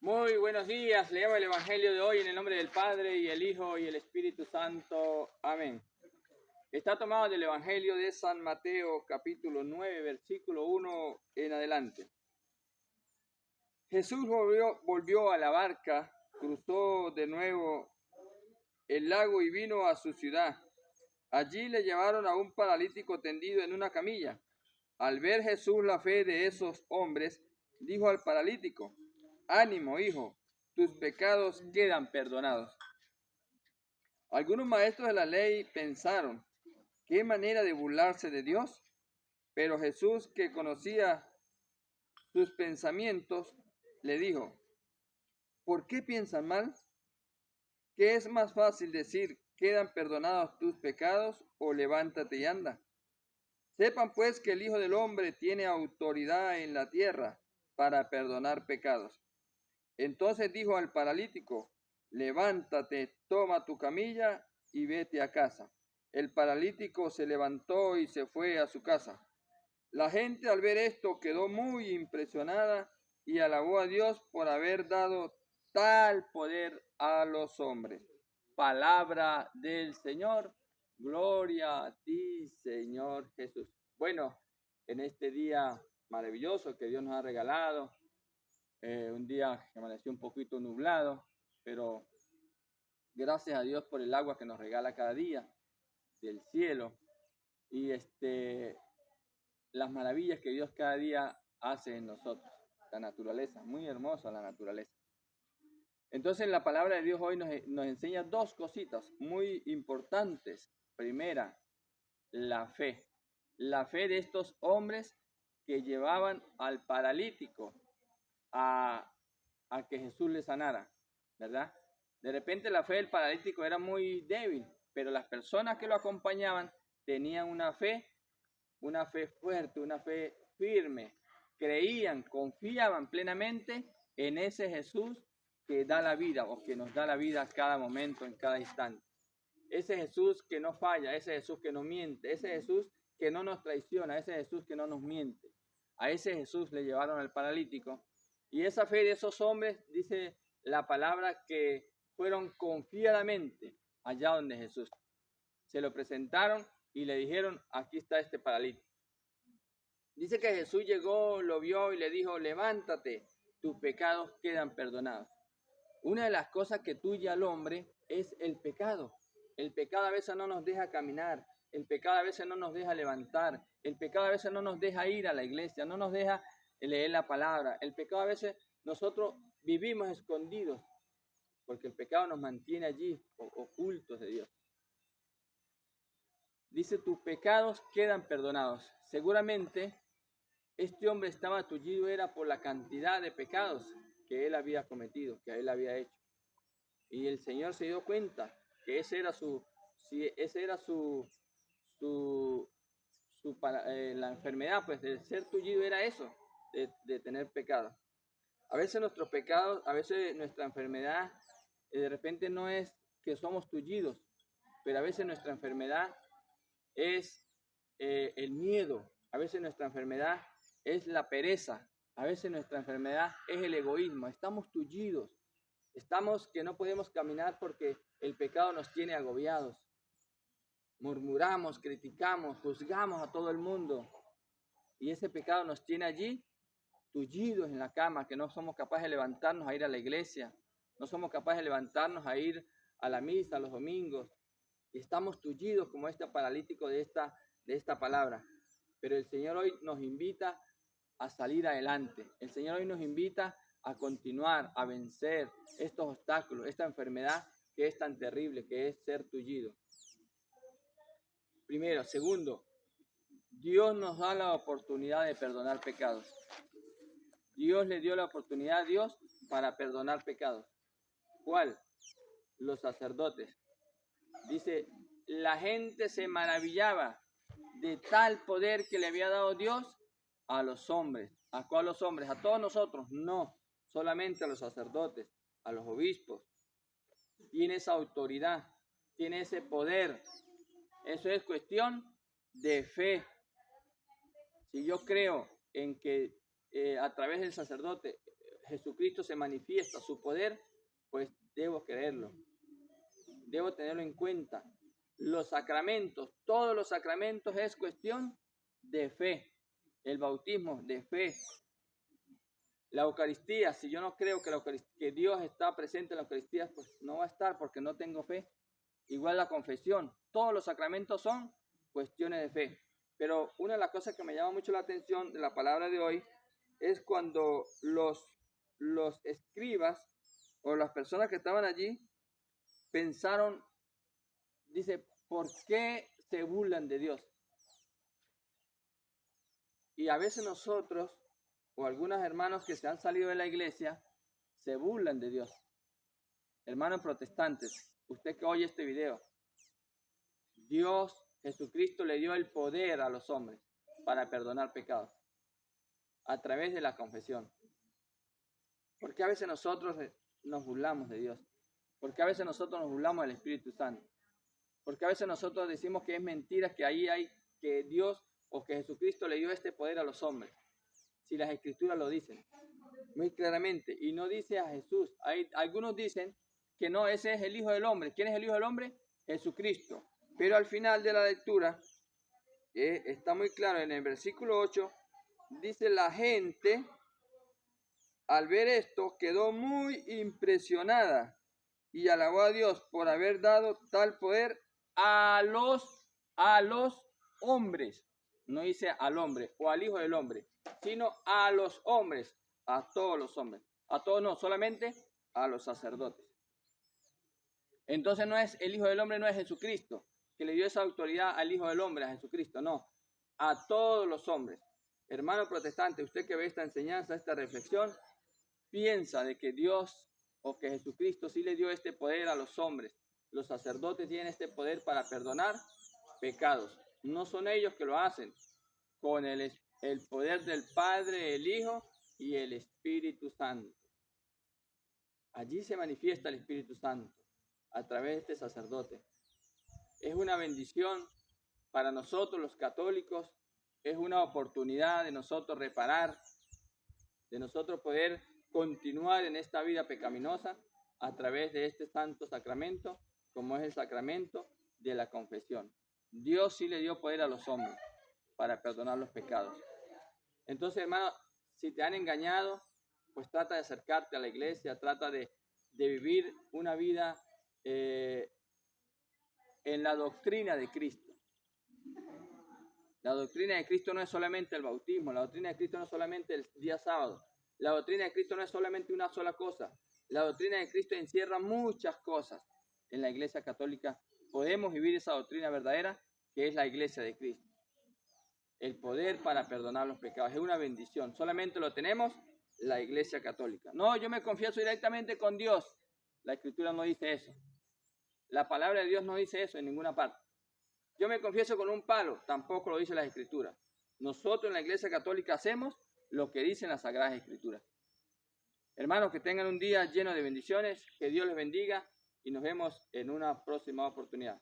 Muy buenos días, leemos el Evangelio de hoy en el nombre del Padre y el Hijo y el Espíritu Santo. Amén. Está tomado del Evangelio de San Mateo, capítulo 9, versículo 1 en adelante. Jesús volvió a la barca, cruzó de nuevo el lago y vino a su ciudad. Allí le llevaron a un paralítico tendido en una camilla. Al ver Jesús la fe de esos hombres, dijo al paralítico: Ánimo, hijo, tus pecados quedan perdonados. Algunos maestros de la ley pensaron: ¿qué manera de burlarse de Dios? Pero Jesús, que conocía sus pensamientos, le dijo: ¿por qué piensan mal? ¿Qué es más fácil decir: quedan perdonados tus pecados, o levántate y anda? Sepan pues que el Hijo del Hombre tiene autoridad en la tierra para perdonar pecados. Entonces dijo al paralítico: levántate, toma tu camilla y vete a casa. El paralítico se levantó y se fue a su casa. La gente, al ver esto, quedó muy impresionada y alabó a Dios por haber dado tal poder a los hombres. Palabra del Señor. Gloria a ti, Señor Jesús. Bueno, en este día maravilloso que Dios nos ha regalado, un día que amaneció un poquito nublado, pero gracias a Dios por el agua que nos regala cada día del cielo y las maravillas que Dios cada día hace en nosotros. La naturaleza, muy hermosa la naturaleza. Entonces la palabra de Dios hoy nos enseña dos cositas muy importantes. Primera, la fe. La fe de estos hombres que llevaban al paralítico a que Jesús le sanara, ¿verdad? De repente la fe del paralítico era muy débil, pero las personas que lo acompañaban tenían una fe fuerte, una fe firme, creían, confiaban plenamente en ese Jesús que da la vida o que nos da la vida a cada momento, en cada instante. Ese Jesús que no falla, ese Jesús que no miente, ese Jesús que no nos traiciona, ese Jesús que no nos miente. A ese Jesús le llevaron al paralítico. Y esa fe de esos hombres, dice la palabra, que fueron confiadamente allá donde Jesús. Se lo presentaron y le dijeron: aquí está este paralítico. Dice que Jesús llegó, lo vio y le dijo: levántate, tus pecados quedan perdonados. Una de las cosas que tuye al hombre es el pecado. El pecado a veces no nos deja caminar, el pecado a veces no nos deja levantar, el pecado a veces no nos deja ir a la iglesia, no nos deja leer la palabra. El pecado a veces nosotros vivimos escondidos porque el pecado nos mantiene allí ocultos de Dios. Dice: tus pecados quedan perdonados. Seguramente este hombre estaba tullido era por la cantidad de pecados que él había cometido, que él había hecho. Y el Señor se dio cuenta que esa era la enfermedad, pues de ser tullido era eso, de tener pecado. A veces nuestros pecados, a veces nuestra enfermedad, de repente no es que somos tullidos, pero a veces nuestra enfermedad es el miedo, a veces nuestra enfermedad es la pereza, a veces nuestra enfermedad es el egoísmo. Estamos tullidos, estamos que no podemos caminar porque el pecado nos tiene agobiados. Murmuramos, criticamos, juzgamos a todo el mundo y ese pecado nos tiene allí tullidos en la cama, que no somos capaces de levantarnos a ir a la iglesia, no somos capaces de levantarnos a ir a la misa los domingos, y estamos tullidos como este paralítico de esta palabra. Pero el Señor hoy nos invita a salir adelante. El Señor hoy nos invita a continuar, a vencer estos obstáculos, esta enfermedad que es tan terrible, que es ser tullido. Primero. Segundo, Dios nos da la oportunidad de perdonar pecados. Dios le dio la oportunidad a Dios para perdonar pecados. ¿Cuál? Los sacerdotes. Dice: la gente se maravillaba de tal poder que le había dado Dios a los hombres. ¿A cuál los hombres? ¿A todos nosotros? No, solamente a los sacerdotes, a los obispos. Tiene esa autoridad, tiene ese poder. Eso es cuestión de fe. Si yo creo en que a través del sacerdote Jesucristo se manifiesta, su poder, pues debo creerlo, debo tenerlo en cuenta. Los sacramentos, todos los sacramentos es cuestión de fe. El bautismo, de fe. La Eucaristía, si yo no creo que Dios está presente en la Eucaristía, pues no va a estar porque no tengo fe. Igual la confesión, todos los sacramentos son cuestiones de fe. Pero una de las cosas que me llama mucho la atención de la palabra de hoy es cuando los escribas o las personas que estaban allí pensaron, dice, ¿por qué se burlan de Dios? Y a veces nosotros, o algunos hermanos que se han salido de la iglesia, se burlan de Dios. Hermanos protestantes, usted que oye este video, Dios, Jesucristo le dio el poder a los hombres para perdonar pecados a través de la confesión. ¿Por qué a veces nosotros nos burlamos de Dios? ¿Por qué a veces nosotros nos burlamos del Espíritu Santo? ¿Por qué a veces nosotros decimos que es mentira que ahí hay que Dios o que Jesucristo le dio este poder a los hombres? Si las Escrituras lo dicen muy claramente y no dice a Jesús. Algunos dicen que no, ese es el Hijo del Hombre. ¿Quién es el Hijo del Hombre? Jesucristo. Pero al final de la lectura está muy claro en el versículo 8, dice: la gente al ver esto quedó muy impresionada y alabó a Dios por haber dado tal poder a los hombres. No dice al hombre o al Hijo del Hombre, sino a los hombres, a todos los hombres. A todos no, solamente a los sacerdotes. Entonces no es el Hijo del Hombre, no es Jesucristo, que le dio esa autoridad al Hijo del Hombre, a Jesucristo, no. A todos los hombres. Hermano protestante, usted que ve esta enseñanza, esta reflexión, piensa de que Dios o que Jesucristo sí le dio este poder a los hombres. Los sacerdotes tienen este poder para perdonar pecados. No son ellos que lo hacen, con el poder del Padre, el Hijo y el Espíritu Santo. Allí se manifiesta el Espíritu Santo a través de este sacerdote. Es una bendición para nosotros los católicos, es una oportunidad de nosotros reparar, de nosotros poder continuar en esta vida pecaminosa a través de este santo sacramento, como es el sacramento de la confesión. Dios sí le dio poder a los hombres para perdonar los pecados. Entonces, hermano, si te han engañado, pues trata de acercarte a la iglesia, trata de vivir una vida en la doctrina de Cristo. La doctrina de Cristo no es solamente el bautismo, la doctrina de Cristo no es solamente el día sábado, la doctrina de Cristo no es solamente una sola cosa, la doctrina de Cristo encierra muchas cosas. En la iglesia católica podemos vivir esa doctrina verdadera que es la iglesia de Cristo. El poder para perdonar los pecados es una bendición, solamente lo tenemos la iglesia católica. No, yo me confieso directamente con Dios. La Escritura no dice eso. La palabra de Dios no dice eso en ninguna parte. Yo me confieso con un palo, tampoco lo dice la Escritura. Nosotros en la Iglesia Católica hacemos lo que dicen las Sagradas Escrituras. Hermanos, que tengan un día lleno de bendiciones, que Dios les bendiga y nos vemos en una próxima oportunidad.